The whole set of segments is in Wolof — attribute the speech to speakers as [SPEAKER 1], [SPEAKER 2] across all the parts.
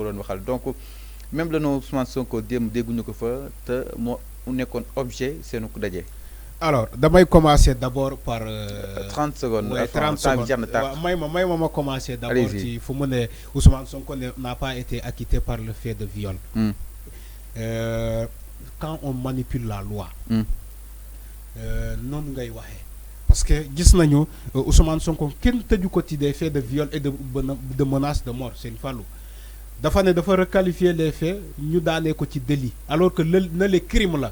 [SPEAKER 1] nga doon waxal donc même le nom Ousmane Sonko démb dégguñu ko fa te moo nekkoon objet seenu ko daje.
[SPEAKER 2] Alors damay commencer d'abord par
[SPEAKER 1] 30 secondes.
[SPEAKER 2] ouais, 30 secondes waaw ma commencer d'abord ci fu mu ne Ousmane Sonko n'a pas été acquitté par le fait de viol. Quand on manipule la loi. Non ngay waxee parce que gis nañu Ousmane Sonko kenn tëju ko ci des faits de viol et de menace de mort Sëñ Fallou dafa ne dafa requalifier les faits ñu daanee ko ci délit alors que na les crimes la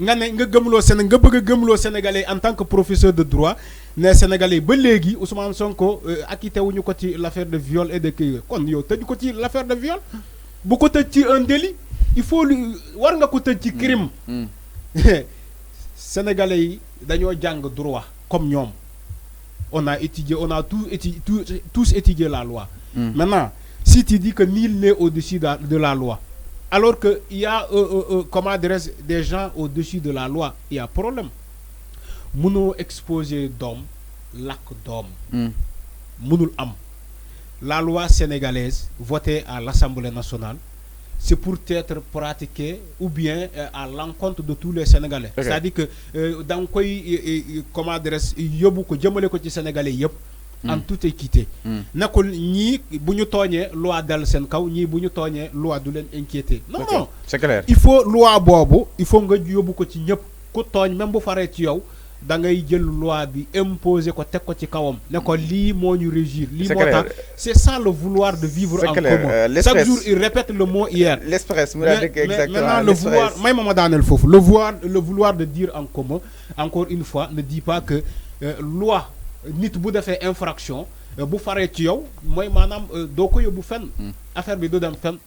[SPEAKER 2] nga ne nga gëmloo Sénégal nga bëgg a gëmloo Sénégalais en tant que professeur de droit ne Sénégalais ba léegi Ousmane Sonko acquitté wuñu ko ci l'affaire de viol et de kii kon yow tëju ko ci l'affaire de viol bu ko tëj ci un délit il faut war nga ko tëj ci crime. Sénégalais yi dañoo jàng droit comme ñoom on a tous étudié la loi. Maintenant si tu dis que nul n'est au-dessus de la loi alors que il y a comment dirais-je des gens au-dessus de la loi il y a problème mënoo exposer doom lakk doom. mënul am la loi sénégalaise votée à l'Assemblée nationale. C'est pour être pratiqué ou bien à l'encontre de tous les Sénégalais. Okay. C'est-à-dire que dans quoi comment adresse yóbbu ko jëmale ko ci Sénégalais yëpp. En toute équité. Nekkul ñii bu ñu tooñee loi dal seen kaw ñii bu ñu tooñee loi du leen inquiéter. Non okay. Non
[SPEAKER 1] c'est clair.
[SPEAKER 2] Il faut loi boobu il faut nga yóbbu ko ci ñëpp ku tooñ même bu faree ci yow da ngay jël loi bi imposer ko teg ko ci kawam ne ko lii moo ñu régir. lii moo tax c'est ça le vouloir de vivre en commun. Chaque jour il répète le mot hier.
[SPEAKER 1] L'express mu daal di exactement
[SPEAKER 2] maintenant le vouloir may ma daaneel foofu le vouloir de dire en commun encore une fois ne dit pas que loi nit bu defee infraction bu faree ci yow mooy maanaam doo ko yóbbu fenn. affaire bi du dem fenn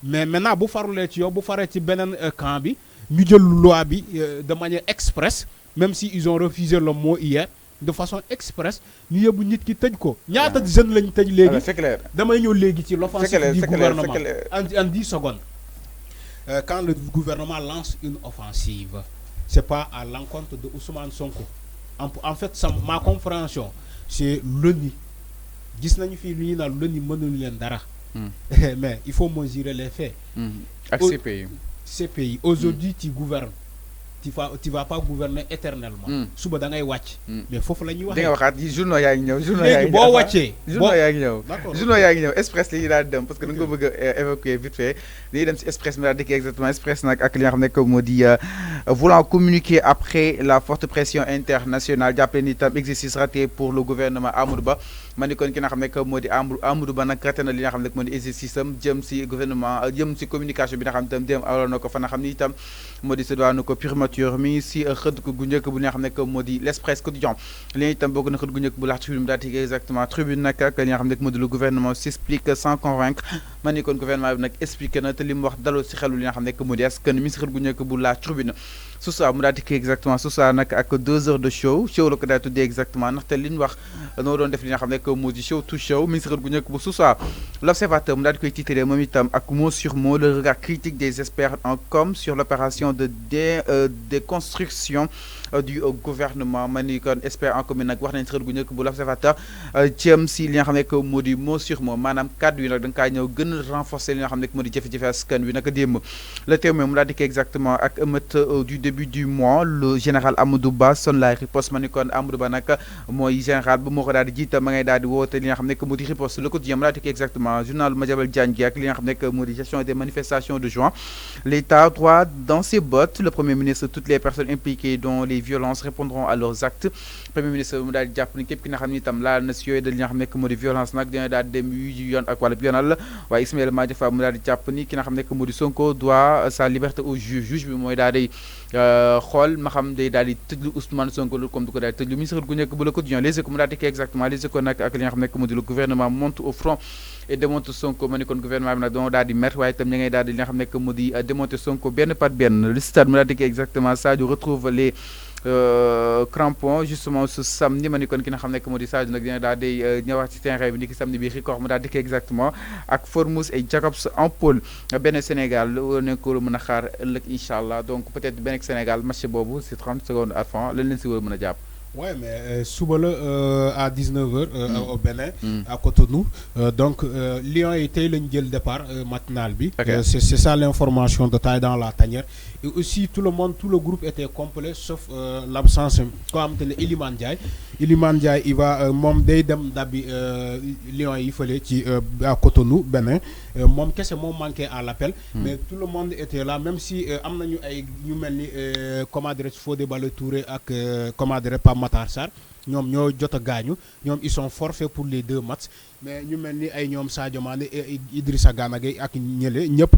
[SPEAKER 2] mais maintenant bu farulee ci yow bu faree ci beneen camp bi ñu jël loi bi de manière express. Même si ils ont refusé le mot hier de façon express ñu yóbbu nit ki tëj ko ñaata jeune lañ tëj léegi.
[SPEAKER 1] C'est clair.
[SPEAKER 2] damay ñëw léegi ci l'offensive du gouvernement en 10 secondes. Quand le gouvernement lance une offensive c'est pas à l'encontre de Ousmane Sonko en fait ma compréhension c'est l'ONU gis nañu fii lu ñuy naan l'ONU mënul leen dara. Mais il faut mesurer les faits.
[SPEAKER 1] Ak
[SPEAKER 2] CPI aujourd'hui tu gouvernes. Tu vas pas gouverner éternellement. suba da ngay wàcc. mais foofu la ñuy waxee.
[SPEAKER 1] di nga waxaat journaux yaa ngi ñëw.
[SPEAKER 2] léegi boo wàccee.
[SPEAKER 1] journaux yaa ngi ñëw. journaux yaa ngi ñëw express li ñu daal di dem parce que da nga ko bëgg a évoquer vite fait dañuy dem si express mi daal di exactement express nag ak li nga xam ne que moo di voulant communiquer après la forte pression internationale jàppale ni tam exercice raté pour le gouvernement Amadou Ba ma ni kon ki nga xam ne que moo di Amadou Ba nag raté na li nga xam ne moo di exercice am jëm si gouvernement jëm si communication bi nga xam tam dem awal na ko fa nga xam ni itam moo di séddaanu ko mi si xëdd ko gu njëkk bu nga xam ne que moo di l'Express quotidien li itam bokk na xëdd gu njëkk bu lax tribune daal di exactement tribune nag ak li nga xam ne que moo di le gouvernement s'explique sans convaincre man ni kon gouvernement bi nag expliqué na te li mu wax daloo si xelu li nga xam ne que moo di askan mi si xëdd gu njëkk bu la tribune su saa mu daal di exactement su saa nag ak 2 heures de show la ko daal tuddee exactement ndaxte li ñu wax noo doon def li nga xam ne que moo di show to show mi si xëdd gu njëkk bu su saa l'observateur mu daal di koy titré moom itam ak mot sur mot le regard critique des experts en com sur l'opération de déconstruction du gouvernement ma ni kon expert en commun nag wax nañ si xët gu njëkk bu l'observateur jëm si li nga xam ne que moo di mot sur mot maanaam kàddu yi nag da nga kaa ñëw gën a renforcer li nga xam ne que moo di jafe-jafe askan wi naka démb le témoin mu daal di ko exactement ak émeute du début du mois le général Amadou Ba sonne la riposte ma ni kon Amadou Ba nag mooy général ba moo ko daal di jiita ma ngay daal di woote li nga xam ne que moo di riposte le quotidien mu daal di ko exactement journal Madiambal Diagne gi ak li nga xam ne que moo di gestion des manifestations de juin l'État droit dans ses bottes le premier ministre toutes les personnes impliquées dans les violences répondront à leurs actes premier ministre mu daal di jàpp ni képp ki nga xam ne itam laal na si yooyu da li nga xam ne que moo di violence nag dina daal di dem yu yoon ak wàllu yoonal waaye Ismaïla Madior Fall mu daal di jàpp ni ki nga xam ne que moo di Sonko doit sa liberté au juge bi mooy daal di xool ma xam day daal di tëjlu Ousmane Sonko loolu comme du ko daal di tëjlu ministre gu nekk bu la quotidien les échos mu daal di exactement les échos nag ak li nga xam ne que moo di le gouvernement monte au front et démonte Sonko ma ni kon gouvernement bi nag doon daal di mer waaye itam ña ngay daal di li nga xam ne que moo di démonter Sonko benn par benn le stade mu daal di exactement Sadio retrouve les crampons justement ce samedi ma ni kon ki nga xam ne que moo di Sadio nag dina daal di ñëwaat ci terrain bi ni ki samedi bi record mu daal di exactement ak Formose et Jacobs en pôle benn Sénégal ne ko mën a xaar ëllëg incha allah donc peut-être benn Sénégal match boobu c'est 30 secondes avant lañ leen si war a mën a jàpp.
[SPEAKER 2] Ouais, mais à 19h au Bénin, à Cotonou. Donc, Lyon était le départ matinal.
[SPEAKER 1] Okay.
[SPEAKER 2] C'est ça l'information de taille dans la tanière. Et aussi, tout le groupe était complet, sauf l'absence, comme Iliman Ndiaye. Iliman Ndiaye, il va, mom Deydem Dabi, Lyon, il fallait à Cotonou, Bénin. Mom, qu'est-ce que manqué à l'appel? Mais tout le monde était là, même si amna ñu melni comment dire Fodé Ballo-Touré ak comment dire Pape Matar Sarr ñom ñoo jot a gaañu ñom ils sont forfaits pour les 2 matchs mais ñu melni ay ñom Sadio Mané et Idrissa Gana Gueye ak ñëlé ñëpp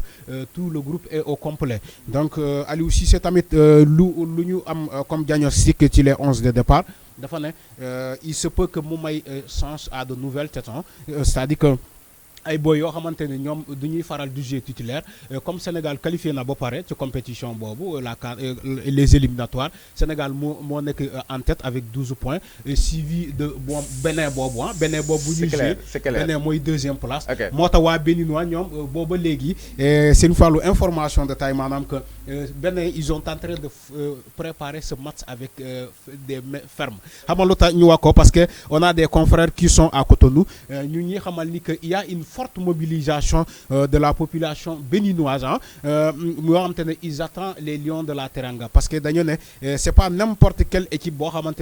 [SPEAKER 2] tout le groupe est au complet. Donc Aliou Cissé tamit lu ñu am comme diagnostic ci les 11 de départ dafa né il se peut que mu may chance à de nouvelles têtes, c'est-à-dire que ay boy yo xamanteni ñom duñuy faral du jeu titulaire comme Sénégal qualifié na ba paré ci compétition bobu les éliminatoires Sénégal mo nek en tête avec 12 points suivi de Bénin bobu Bénin bobu ñu joué Bénin moy deuxième place mota wa béninois ñom bobu légui c'est une fois information de taille manam que Bénin ils sont en train de préparer ce match avec des fermes xamal lu tax ñu wako parce que on a des confrères qui sont à Cotonou ñu ñi xamal ni que il y a une forte mobilisation de la population béninoise. Ils attendent les Lions de la Teranga parce que c'est pas n'importe quelle équipe qui va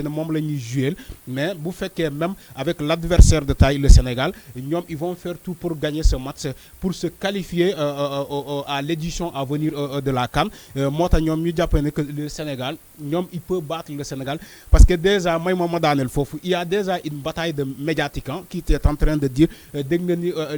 [SPEAKER 2] jouer, mais vous faites que même avec l'adversaire de taille, le Sénégal, ils vont faire tout pour gagner ce match, pour se qualifier à l'édition à venir de la CAN. Moi, que le Sénégal, il peut battre le Sénégal parce que déjà, il y a déjà une bataille de médiatique qui est en train de dire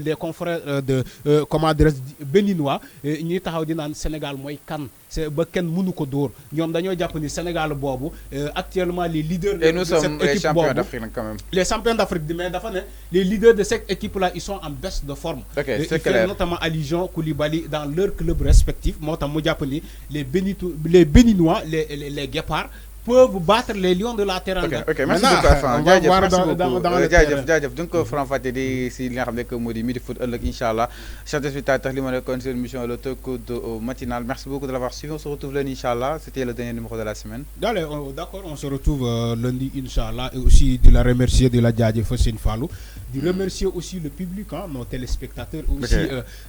[SPEAKER 2] les confrères de comment dire béninois ñi taxaw di naan Sénégal moy kan c'est ba ken mënu ko door ñom dañoo japp ni Sénégal bobu actuellement les leaders
[SPEAKER 1] et nous sommes les champions d'Afrique quand même
[SPEAKER 2] les champions d'Afrique mais dafa les leaders de cette équipe là ils sont en baisse de forme
[SPEAKER 1] c'est clair
[SPEAKER 2] notamment allusion Koulibaly dans leur club respectif motam mu japp ni les béninois les guépards peuvent battre les Lions de la Teranga.
[SPEAKER 1] Ok, merci beaucoup Afan. On va voir dans le terrain. Donc Franck Faté di si li nga xam ne que moo di Midi Foot ëllëg inchallah. Chers téléspectateurs li ma nekkoon sur émission le talk matinal. Merci beaucoup de l'avoir suivi. On se retrouve lundi inchallah. C'était le dernier numéro de la semaine.
[SPEAKER 2] D'accord, on se retrouve lundi inchallah et aussi de la remercier de la jaajëfal Sëñ Fallou. De remercier aussi le public, nos téléspectateurs, aussi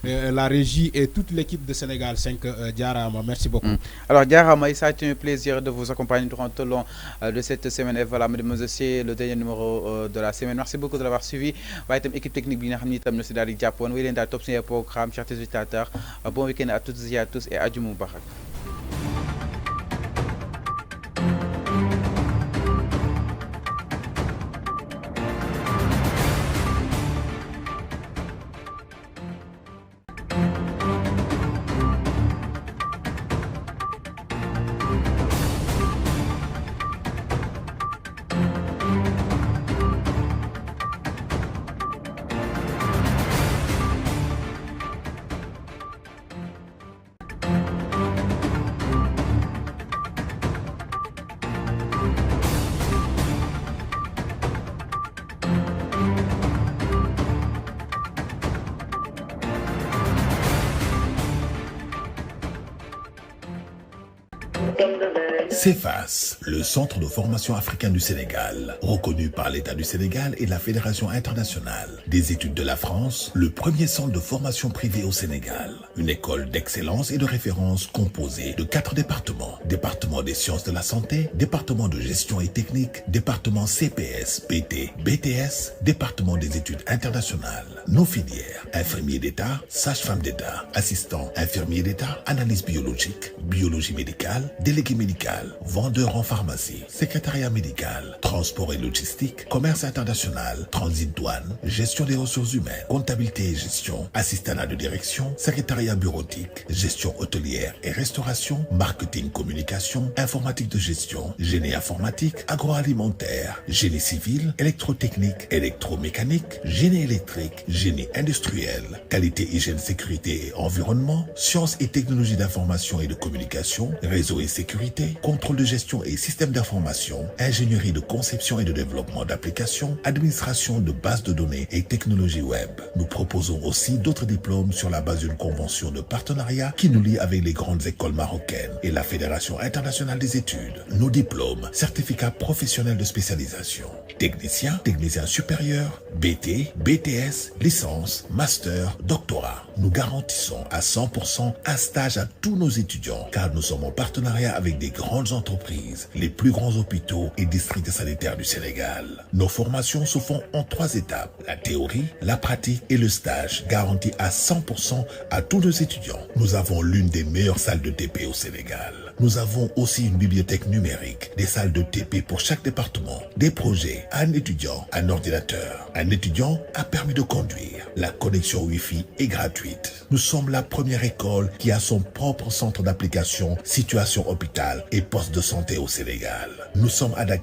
[SPEAKER 2] la régie et toute l'équipe de Sénégal 5 Diarama. Merci beaucoup.
[SPEAKER 1] Alors Diarama, ça a été un plaisir de vous accompagner tout au long de cette semaine. Et voilà, mesdames et messieurs, le dernier numéro de la semaine. Merci beaucoup de l'avoir suivi. L'équipe technique, bien sûr, Japon. Oui, l'un top sur programme, chers téléspectateurs. Bon week-end à toutes et à tous et adieu Moubarak.
[SPEAKER 3] CEFAS, le Centre de formation africain du Sénégal, reconnu par l'État du Sénégal et la Fédération internationale des études de la France, le premier centre de formation privé au Sénégal. Une école d'excellence et de référence composée de 4 départements. Département des sciences de la santé, département de gestion et technique, département CPS, PT, BTS, département des études internationales. Nos filières, infirmier d'État, sage-femme d'État, assistant infirmier d'État, analyse biologique, biologie médicale, délégué médical, vendeur en pharmacie, secrétariat médical, transport et logistique, commerce international, transit douane, gestion des ressources humaines, comptabilité et gestion, assistanat de direction, secrétariat bureautique, gestion hôtelière et restauration, marketing communication, informatique de gestion, génie informatique, agroalimentaire, génie civil, électrotechnique, électromécanique, génie électrique, génie industriel, qualité, hygiène, sécurité et environnement, sciences et technologies d'information et de communication, réseau et sécurité, contrôle contrôle de gestion et système d'information, ingénierie de conception et de développement d'applications, administration de bases de données et technologies web. Nous proposons aussi d'autres diplômes sur la base d'une convention de partenariat qui nous lie avec les grandes écoles marocaines et la Fédération internationale des études. Nos diplômes, certificats professionnels de spécialisation, technicien, technicien supérieur, BT, BTS, licence, master, doctorat. Nous garantissons à 100% un stage à tous nos étudiants car nous sommes en partenariat avec des grandes entreprises, les plus grands hôpitaux et districts sanitaires du Sénégal. Nos formations se font en 3 étapes, la théorie, la pratique et le stage, garantis à 100% à tous nos étudiants. Nous avons l'une des meilleures salles de TP au Sénégal. Nous avons aussi une bibliothèque numérique, des salles de TP pour chaque département, des projets, un étudiant, un ordinateur, un étudiant, un permis de conduire. La connexion Wi-Fi est gratuite. Nous sommes la première école qui a son propre centre d'application, situation hôpital et poste de santé au Sénégal. Nous sommes à Dakar.